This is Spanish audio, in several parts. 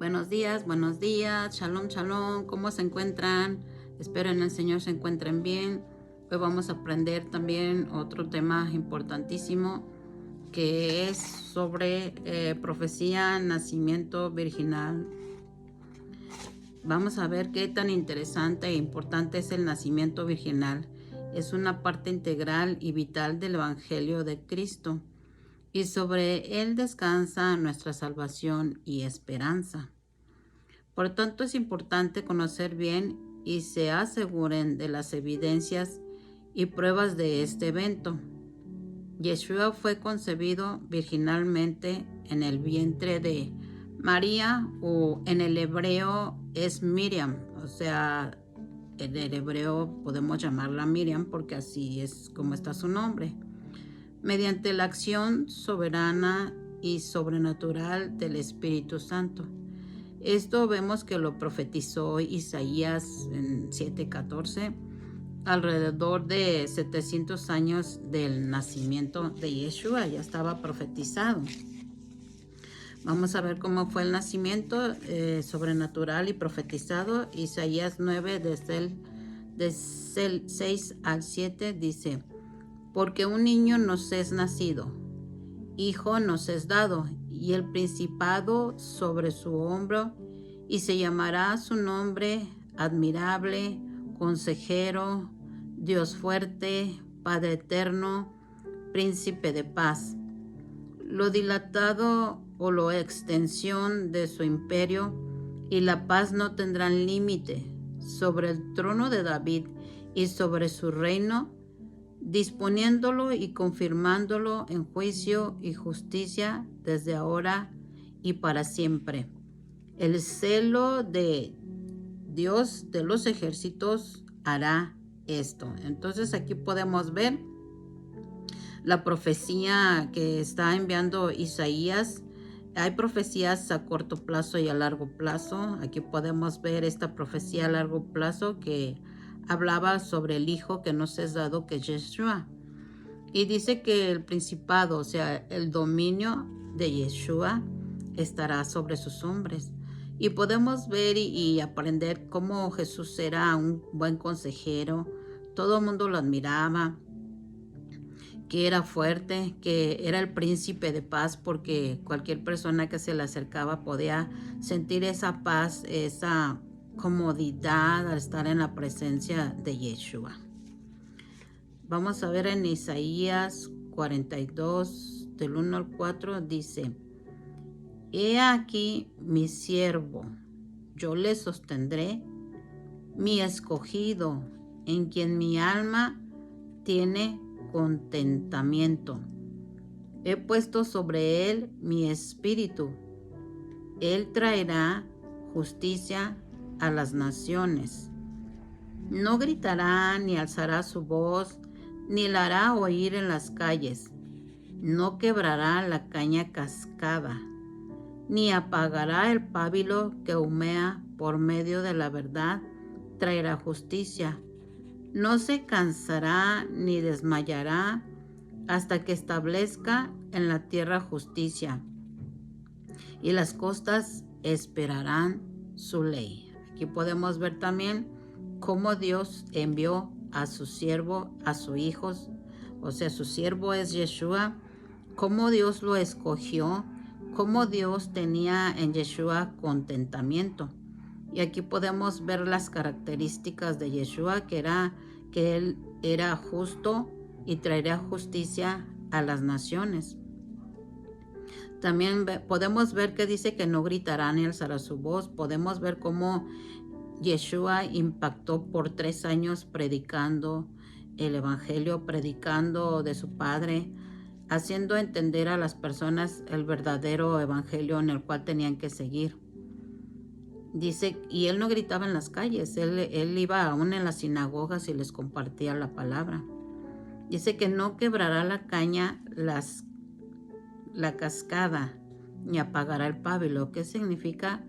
Buenos días, shalom, shalom, ¿cómo se encuentran? Espero en el Señor se encuentren bien. Hoy vamos a aprender también otro tema importantísimo que es sobre profecía, nacimiento virginal. Vamos a ver qué tan interesante e importante es el nacimiento virginal. Es una parte integral y vital del Evangelio de Cristo, y sobre él descansa nuestra salvación y esperanza. Por tanto, es importante conocer bien y se aseguren de las evidencias y pruebas de este evento. Yeshua fue concebido virginalmente en el vientre de María, o en el hebreo es Miriam, o sea, en el hebreo podemos llamarla Miriam porque así es como está su nombre, mediante la acción soberana y sobrenatural del Espíritu Santo. Esto vemos que lo profetizó Isaías en 7:14, alrededor de 700 años del nacimiento de Yeshua, ya estaba profetizado. Vamos a ver cómo fue el nacimiento sobrenatural y profetizado. Isaías 9, desde el 6 al 7, dice: porque un niño nos es nacido, hijo nos es dado, y el principado sobre su hombro, y se llamará su nombre admirable, consejero, Dios fuerte, Padre eterno, príncipe de paz. Lo dilatado o la extensión de su imperio y la paz no tendrán límite sobre el trono de David y sobre su reino, disponiéndolo y confirmándolo en juicio y justicia desde ahora y para siempre. El celo de Dios de los ejércitos hará esto. Entonces aquí podemos ver la profecía que está enviando Isaías. Hay profecías a corto plazo y a largo plazo. Aquí podemos ver esta profecía a largo plazo que hablaba sobre el hijo que nos es dado, que es Yeshua. Y dice que el principado, o sea, el dominio de Yeshua estará sobre sus hombres. Y podemos ver y aprender cómo Jesús era un buen consejero. Todo el mundo lo admiraba, que era fuerte, que era el príncipe de paz, porque cualquier persona que se le acercaba podía sentir esa paz, esa comodidad al estar en la presencia de Yeshua. Vamos a ver en Isaías 42, del 1 al 4, dice: he aquí mi siervo, yo le sostendré, mi escogido, en quien mi alma tiene contentamiento. He puesto sobre él mi espíritu. Él traerá justicia a las naciones. No gritará ni alzará su voz, ni la hará oír en las calles. No quebrará la caña cascada, ni apagará el pábilo que humea. Por medio de la verdad traerá justicia. No se cansará ni desmayará hasta que establezca en la tierra justicia, y las costas esperarán su ley. Aquí podemos ver también cómo Dios envió a su siervo, a su hijo, o sea, su siervo es Yeshua, cómo Dios lo escogió, cómo Dios tenía en Yeshua contentamiento. Y aquí podemos ver las características de Yeshua, que él era justo y traería justicia a las naciones. También podemos ver que dice que no gritará ni alzará su voz. Podemos ver cómo Yeshua impactó por 3 años predicando el evangelio, predicando de su Padre, haciendo entender a las personas el verdadero evangelio en el cual tenían que seguir. Dice, y él no gritaba en las calles, él iba aún en las sinagogas y les compartía la palabra. Dice que no quebrará la caña, la cascada, ni apagará el pábilo. ¿Qué significa?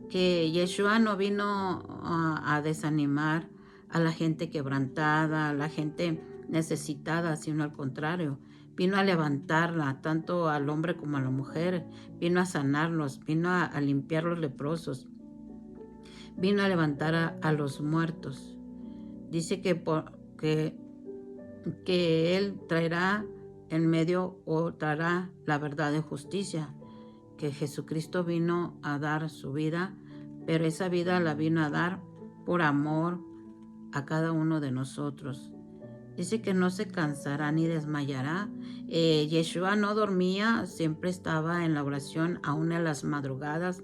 Que Yeshua no vino a desanimar a la gente quebrantada, a la gente necesitada, sino al contrario. vino a levantarla, tanto al hombre como a la mujer, vino a sanarlos, vino a limpiar los leprosos, vino a levantar a los muertos. Dice que Él traerá en medio o traerá la verdad de justicia, que Jesucristo vino a dar su vida, pero esa vida la vino a dar por amor a cada uno de nosotros. Dice que no se cansará ni desmayará. Yeshua no dormía, siempre estaba en la oración, aún en las madrugadas,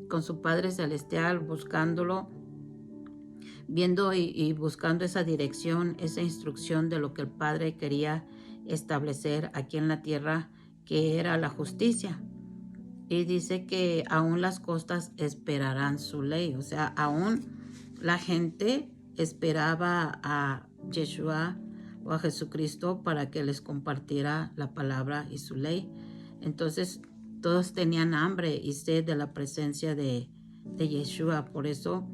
con su Padre Celestial, buscándolo, viendo y buscando esa dirección, esa instrucción de lo que el Padre quería establecer aquí en la tierra, que era la justicia. Y dice que aún las costas esperarán su ley. O sea, aún la gente esperaba a Yeshua o a Jesucristo para que les compartiera la palabra y su ley. Entonces todos tenían hambre y sed de la presencia de Yeshua. Por eso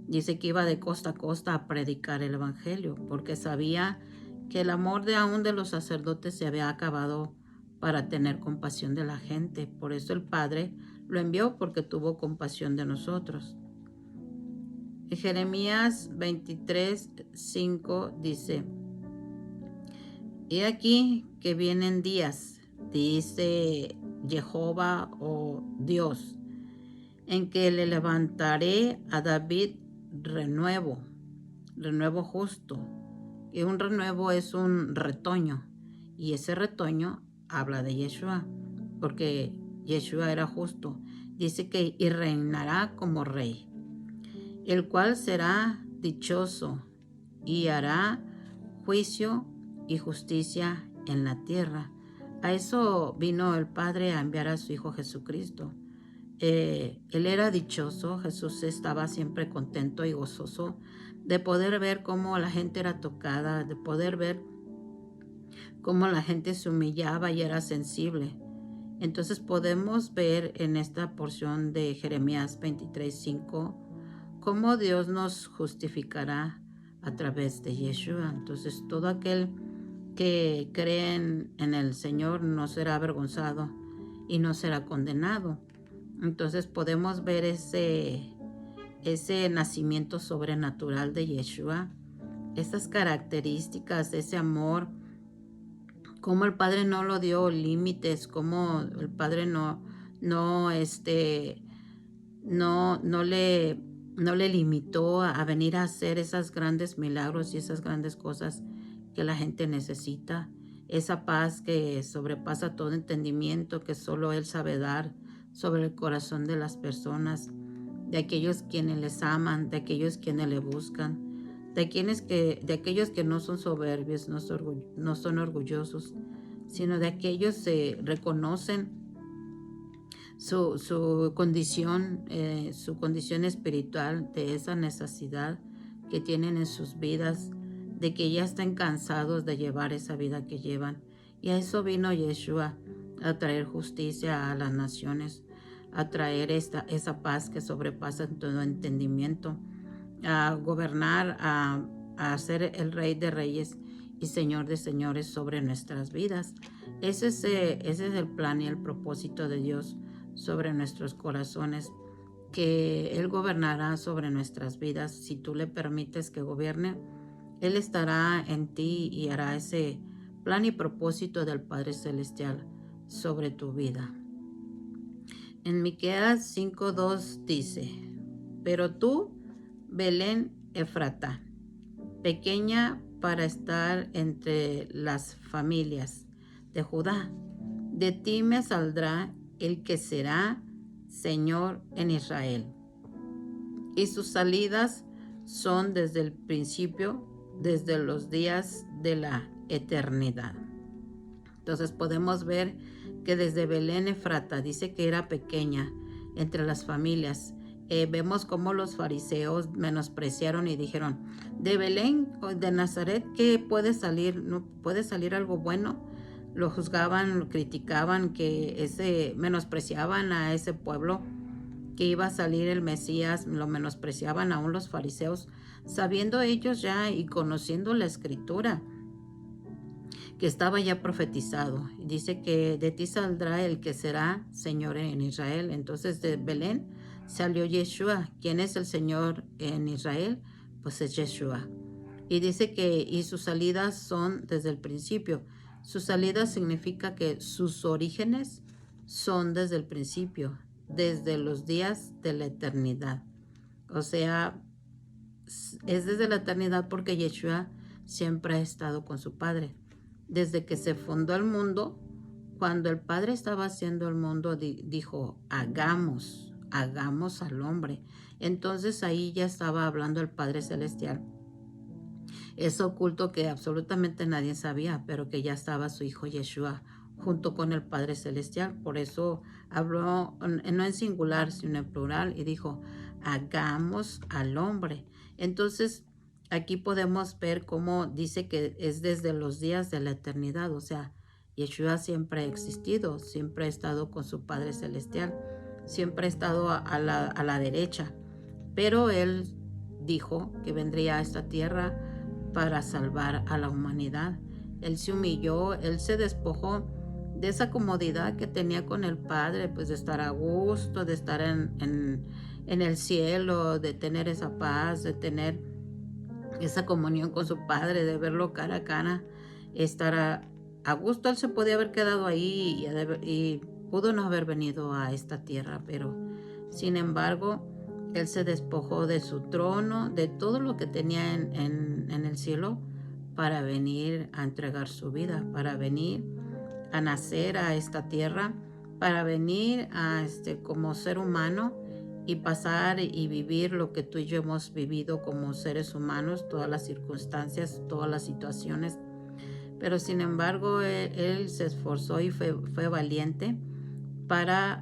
dice que iba de costa a costa a predicar el evangelio, porque sabía que el amor de aún de los sacerdotes se había acabado para tener compasión de la gente. Por eso el Padre lo envió, porque tuvo compasión de nosotros. En Jeremías 23:5 dice: He aquí que vienen días, dice Jehová o Dios, en que le levantaré a David renuevo justo. Y un renuevo es un retoño, y ese retoño habla de Yeshua, porque Yeshua era justo. Dice que y reinará como rey, el cual será dichoso y hará juicio y justicia en la tierra. A eso vino el Padre, a enviar a su Hijo Jesucristo. Él era dichoso, Jesús estaba siempre contento y gozoso de poder ver cómo la gente era tocada, de poder ver cómo la gente se humillaba y era sensible. Entonces podemos ver en esta porción de Jeremías 23:5 cómo Dios nos justificará a través de Yeshua. Entonces todo aquel que cree en el Señor no será avergonzado y no será condenado. Entonces podemos ver ese nacimiento sobrenatural de Yeshua, esas características, ese amor, como el Padre no lo dio límites, como el Padre no le limitó a venir a hacer esos grandes milagros y esas grandes cosas que la gente necesita, esa paz que sobrepasa todo entendimiento, que solo Él sabe dar sobre el corazón de las personas, de aquellos quienes les aman, de aquellos quienes le buscan, de aquellos que no son soberbios, no son orgullosos, sino de aquellos que reconocen su condición espiritual, de esa necesidad que tienen en sus vidas, de que ya están cansados de llevar esa vida que llevan. Y a eso vino Yeshua, a traer justicia a las naciones, a traer esa paz que sobrepasa todo entendimiento, a gobernar, a ser el Rey de Reyes y Señor de Señores sobre nuestras vidas. Ese es el plan y el propósito de Dios sobre nuestros corazones, que Él gobernará sobre nuestras vidas. Si tú le permites que gobierne, Él estará en ti y hará ese plan y propósito del Padre Celestial sobre tu vida. En Miqueas 5:2 dice: Pero tú, Belén Efrata, pequeña para estar entre las familias de Judá, de ti me saldrá el que será Señor en Israel, y sus salidas son desde el principio, desde los días de la eternidad. Entonces podemos ver que desde Belén Efrata, dice que era pequeña entre las familias. Vemos cómo los fariseos menospreciaron y dijeron: de Belén o de Nazaret, ¿qué puede salir? ¿No puede salir algo bueno? Lo juzgaban, lo criticaban, menospreciaban a ese pueblo que iba a salir el Mesías, lo menospreciaban aún los fariseos, sabiendo ellos ya y conociendo la Escritura, que estaba ya profetizado. Dice que de ti saldrá el que será Señor en Israel. Entonces de Belén salió Yeshua. ¿Quién es el Señor en Israel? Pues es Yeshua. Y dice y sus salidas son desde el principio. Sus salidas significa que sus orígenes son desde el principio, desde los días de la eternidad. O sea, es desde la eternidad porque Yeshua siempre ha estado con su Padre. Desde que se fundó el mundo, cuando el Padre estaba haciendo el mundo, dijo, hagamos al hombre. Entonces ahí ya estaba hablando el Padre Celestial. Es oculto que absolutamente nadie sabía, pero que ya estaba su Hijo Yeshua junto con el Padre Celestial. Por eso habló no en singular, sino en plural, y dijo, hagamos al hombre. Entonces, aquí podemos ver cómo dice que es desde los días de la eternidad. O sea, Yeshua siempre ha existido, siempre ha estado con su Padre Celestial, siempre ha estado a la derecha. Pero Él dijo que vendría a esta tierra para salvar a la humanidad. Él se humilló, Él se despojó de esa comodidad que tenía con el Padre, pues de estar a gusto, de estar en el cielo, de tener esa paz, de tener esa comunión con su Padre, de verlo cara a cara, estar a gusto. Él se podía haber quedado ahí y pudo no haber venido a esta tierra, pero sin embargo, Él se despojó de su trono, de todo lo que tenía en el cielo, para venir a entregar su vida, para venir a nacer a esta tierra, para venir a como ser humano y pasar y vivir lo que tú y yo hemos vivido como seres humanos, todas las circunstancias, todas las situaciones. Pero sin embargo, él se esforzó y fue valiente para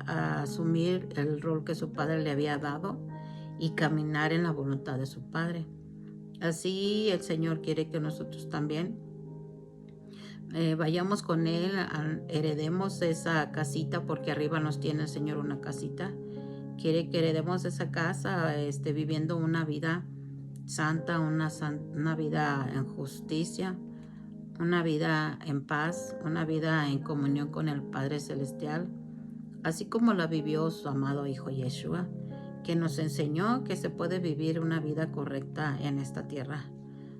asumir el rol que su padre le había dado y caminar en la voluntad de su Padre. Así el Señor quiere que nosotros también vayamos con Él, heredemos esa casita, porque arriba nos tiene el Señor una casita. Quiere que heredemos esa casa viviendo una vida santa, una vida en justicia, una vida en paz, una vida en comunión con el Padre Celestial, así como la vivió su amado Hijo Yeshua, que nos enseñó que se puede vivir una vida correcta en esta tierra.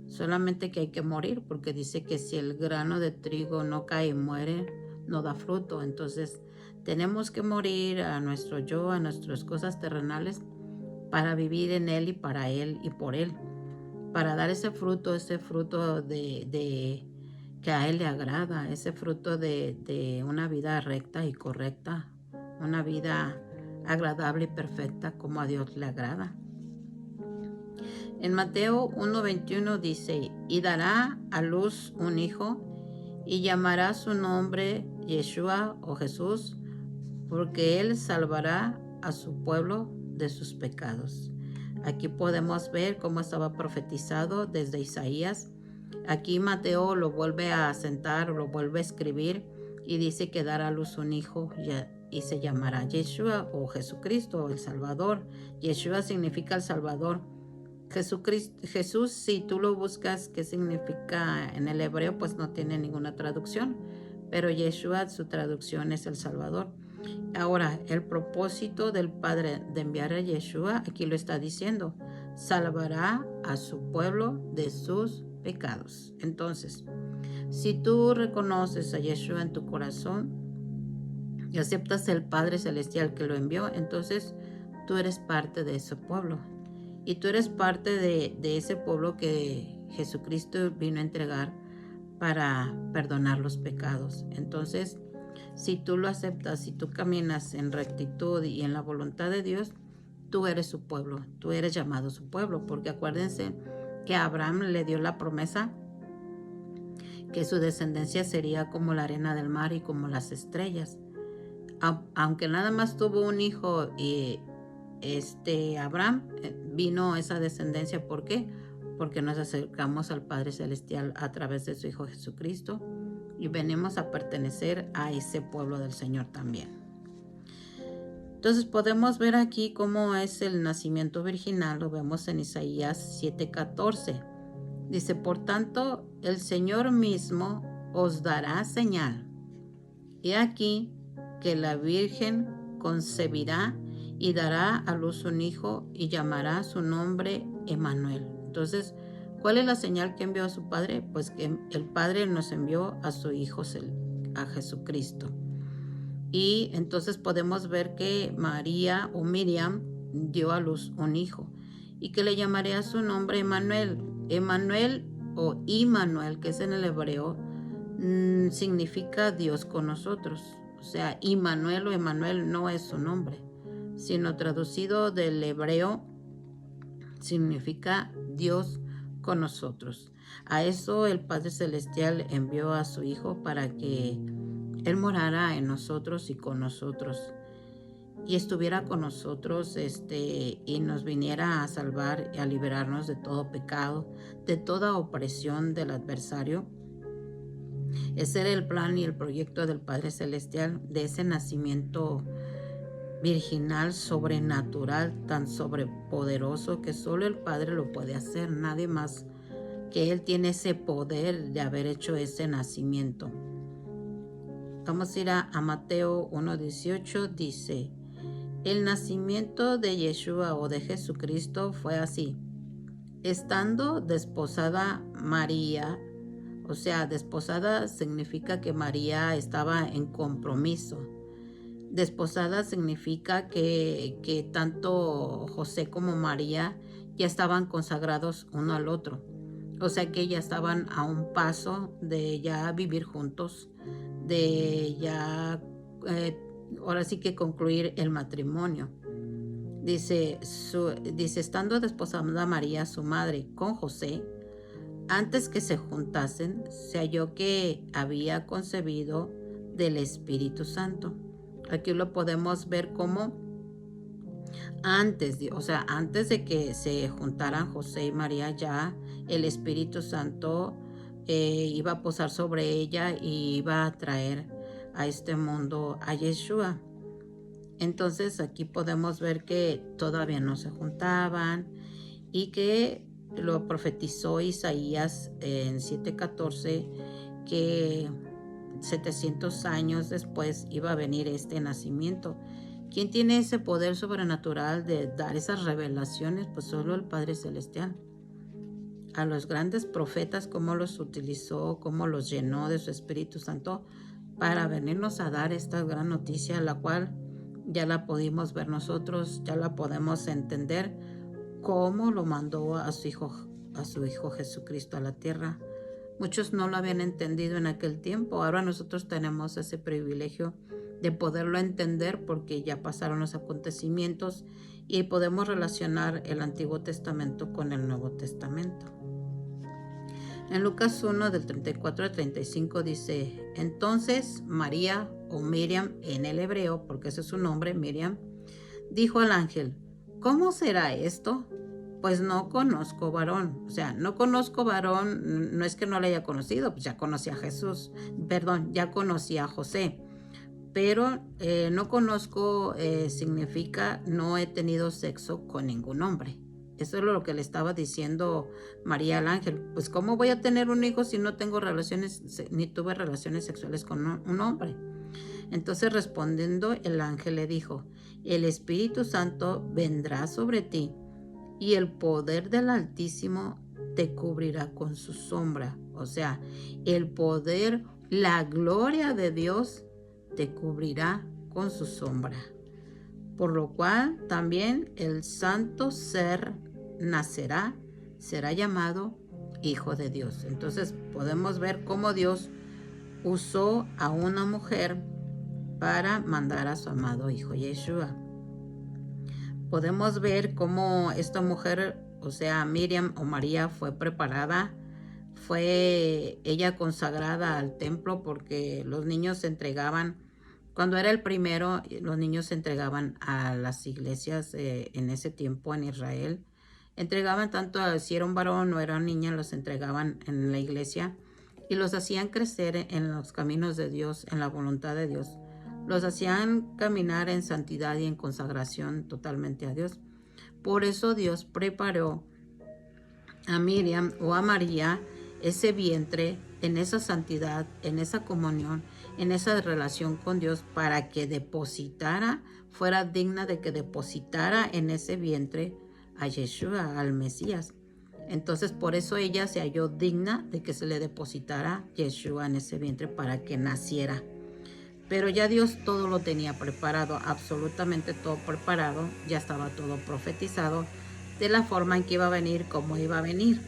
Solamente que hay que morir, porque dice que si el grano de trigo no cae y muere, no da fruto. Entonces tenemos que morir a nuestro yo, a nuestras cosas terrenales, para vivir en Él y para Él y por Él, para dar ese fruto de que a Él le agrada, ese fruto de una vida recta y correcta, una vida agradable y perfecta como a Dios le agrada. En Mateo 1:21 dice, y dará a luz un hijo y llamará su nombre Yeshua o Jesús, porque él salvará a su pueblo de sus pecados. Aquí podemos ver cómo estaba profetizado desde Isaías. Aquí Mateo lo vuelve a asentar, lo vuelve a escribir y dice que dará a luz un hijo y se llamará Yeshua o Jesucristo, el Salvador. Yeshua significa el Salvador. Jesús, si tú lo buscas, ¿qué significa en el hebreo? Pues no tiene ninguna traducción, pero Yeshua, su traducción es el Salvador. Ahora, el propósito del Padre de enviar a Yeshua, aquí lo está diciendo, salvará a su pueblo de sus pecados. Entonces, si tú reconoces a Yeshua en tu corazón y aceptas el Padre Celestial que lo envió, entonces tú eres parte de ese pueblo. Y tú eres parte de ese pueblo que Jesucristo vino a entregar para perdonar los pecados. Entonces, si tú lo aceptas, si tú caminas en rectitud y en la voluntad de Dios, tú eres su pueblo, tú eres llamado su pueblo, porque acuérdense que a Abraham le dio la promesa que su descendencia sería como la arena del mar y como las estrellas. Aunque nada más tuvo un hijo y Abraham, vino esa descendencia. ¿Por qué? Porque nos acercamos al Padre Celestial a través de su Hijo Jesucristo y venimos a pertenecer a ese pueblo del Señor también. Entonces podemos ver aquí cómo es el nacimiento virginal. Lo vemos en Isaías 7:14. Dice, por tanto, el Señor mismo os dará señal. He aquí que la Virgen concebirá y dará a luz un hijo y llamará su nombre Emmanuel. Entonces, ¿cuál es la señal que envió a su Padre? Pues que el Padre nos envió a su Hijo, a Jesucristo. Y entonces podemos ver que María o Miriam dio a luz un hijo y que le llamaría su nombre Emmanuel. Emmanuel o Immanuel, que es en el hebreo, significa Dios con nosotros. O sea, Immanuel o Emmanuel no es su nombre, sino traducido del hebreo significa Dios con nosotros. A eso el Padre Celestial envió a su Hijo para que Él morara en nosotros y con nosotros y estuviera con nosotros y nos viniera a salvar y a liberarnos de todo pecado, de toda opresión del adversario. Ese era el plan y el proyecto del Padre Celestial, de ese nacimiento virginal, sobrenatural, tan sobrepoderoso que solo el Padre lo puede hacer, nadie más, que Él tiene ese poder de haber hecho ese nacimiento. Vamos a ir a Mateo 1:18, dice: el nacimiento de Yeshua o de Jesucristo fue así. Estando desposada María, o sea, desposada significa que María estaba en compromiso. Desposada significa que tanto José como María ya estaban consagrados uno al otro. O sea que ya estaban a un paso de ya vivir juntos, de ya ahora sí que concluir el matrimonio. Dice, estando desposada María, su madre, con José, antes que se juntasen, se halló que había concebido del Espíritu Santo. Aquí lo podemos ver como antes de que se juntaran José y María, ya el Espíritu Santo iba a posar sobre ella y iba a traer a este mundo a Yeshua. Entonces aquí podemos ver que todavía no se juntaban y que lo profetizó Isaías en 7:14 que 700 años después iba a venir este nacimiento. ¿Quién tiene ese poder sobrenatural de dar esas revelaciones? Pues solo el Padre Celestial. A los grandes profetas, cómo los utilizó, cómo los llenó de su Espíritu Santo para venirnos a dar esta gran noticia, la cual ya la pudimos ver nosotros, ya la podemos entender, cómo lo mandó a su Hijo Jesucristo a la tierra. Muchos no lo habían entendido en aquel tiempo. Ahora nosotros tenemos ese privilegio de poderlo entender porque ya pasaron los acontecimientos y podemos relacionar el Antiguo Testamento con el Nuevo Testamento. En Lucas 1 del 34 al 35 dice: entonces María o Miriam en el hebreo, porque ese es su nombre, Miriam, dijo al ángel: ¿cómo será esto? Pues no conozco varón. O sea, no conozco varón, no es que no le haya conocido, pues ya conocí a Jesús, ya conocí a José. Pero no conozco significa no he tenido sexo con ningún hombre. Eso es lo que le estaba diciendo María al ángel. Pues ¿cómo voy a tener un hijo si no tengo ni tuve relaciones sexuales con un hombre? Entonces respondiendo el ángel le dijo: el Espíritu Santo vendrá sobre ti y el poder del Altísimo te cubrirá con su sombra. O sea, el poder, la gloria de Dios te cubrirá con su sombra. Por lo cual también el santo ser nacerá, será llamado Hijo de Dios. Entonces podemos ver cómo Dios usó a una mujer para mandar a su amado Hijo Yeshua. Podemos ver cómo esta mujer, o sea, Miriam o María, fue preparada, fue ella consagrada al templo, porque los niños se entregaban, cuando era el primero, los niños se entregaban a las iglesias en ese tiempo en Israel. Entregaban tanto si era un varón o era una niña, los entregaban en la iglesia y los hacían crecer en los caminos de Dios, en la voluntad de Dios. Los hacían caminar en santidad y en consagración totalmente a Dios. Por eso Dios preparó a Miriam o a María ese vientre en esa santidad, en esa comunión, en esa relación con Dios, para que depositara, fuera digna de que depositara en ese vientre a Yeshua, al Mesías. Entonces por eso ella se halló digna de que se le depositara Yeshua en ese vientre para que naciera. Pero ya Dios todo lo tenía preparado, absolutamente todo preparado, ya estaba todo profetizado de la forma en que iba a venir, cómo iba a venir.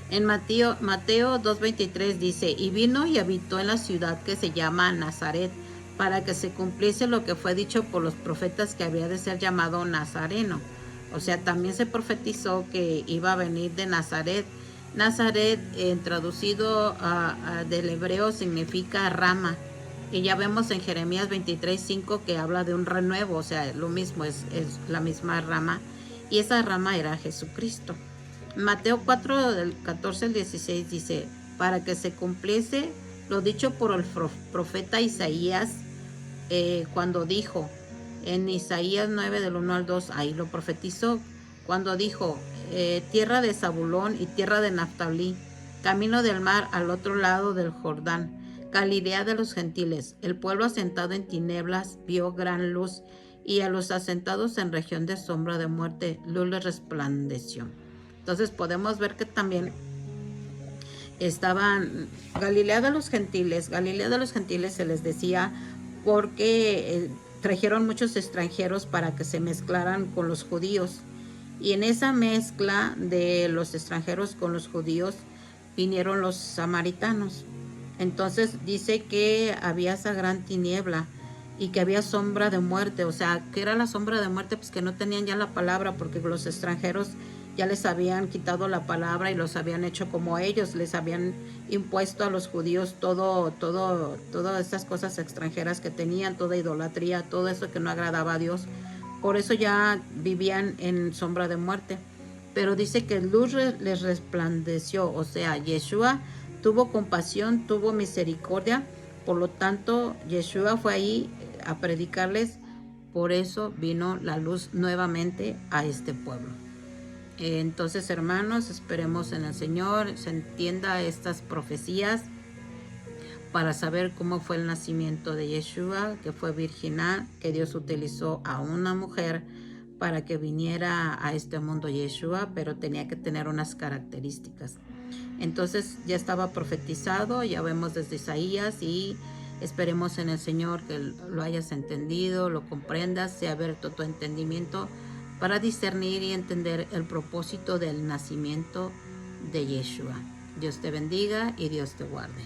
En Mateo 2:23 dice, y vino y habitó en la ciudad que se llama Nazaret, para que se cumpliese lo que fue dicho por los profetas, que había de ser llamado Nazareno. O sea, también se profetizó que iba a venir de Nazaret. Nazaret, traducido del hebreo, significa rama. Y ya vemos en Jeremías 23:5 que habla de un renuevo, o sea, lo mismo, es la misma rama. Y esa rama era Jesucristo. Mateo 4, del 14 al 16 dice, para que se cumpliese lo dicho por el profeta Isaías, cuando dijo, en Isaías 9, del 1 al 2, ahí lo profetizó, cuando dijo, tierra de Zabulón y tierra de Naftalí, camino del mar al otro lado del Jordán, Galilea de los gentiles, el pueblo asentado en tinieblas vio gran luz, y a los asentados en región de sombra de muerte, luz les resplandeció. Entonces podemos ver que también estaban Galilea de los gentiles se les decía porque trajeron muchos extranjeros para que se mezclaran con los judíos. Y en esa mezcla de los extranjeros con los judíos vinieron los samaritanos. Entonces dice que había esa gran tiniebla y que había sombra de muerte. O sea, ¿qué era la sombra de muerte? Pues que no tenían ya la palabra, porque los extranjeros ya les habían quitado la palabra y los habían hecho como ellos, les habían impuesto a los judíos todas esas cosas extranjeras que tenían, toda idolatría, todo eso que no agradaba a Dios. Por eso ya vivían en sombra de muerte. Pero dice que luz les resplandeció, o sea, Yeshua tuvo compasión, tuvo misericordia. Por lo tanto, Yeshua fue ahí a predicarles. Por eso vino la luz nuevamente a este pueblo. Entonces, hermanos, esperemos en el Señor, se entienda estas profecías para saber cómo fue el nacimiento de Yeshua, que fue virginal, que Dios utilizó a una mujer para que viniera a este mundo Yeshua, pero tenía que tener unas características. Entonces ya estaba profetizado, ya vemos desde Isaías, y esperemos en el Señor que lo hayas entendido, lo comprendas, sea abierto tu entendimiento para discernir y entender el propósito del nacimiento de Yeshua. Dios te bendiga y Dios te guarde.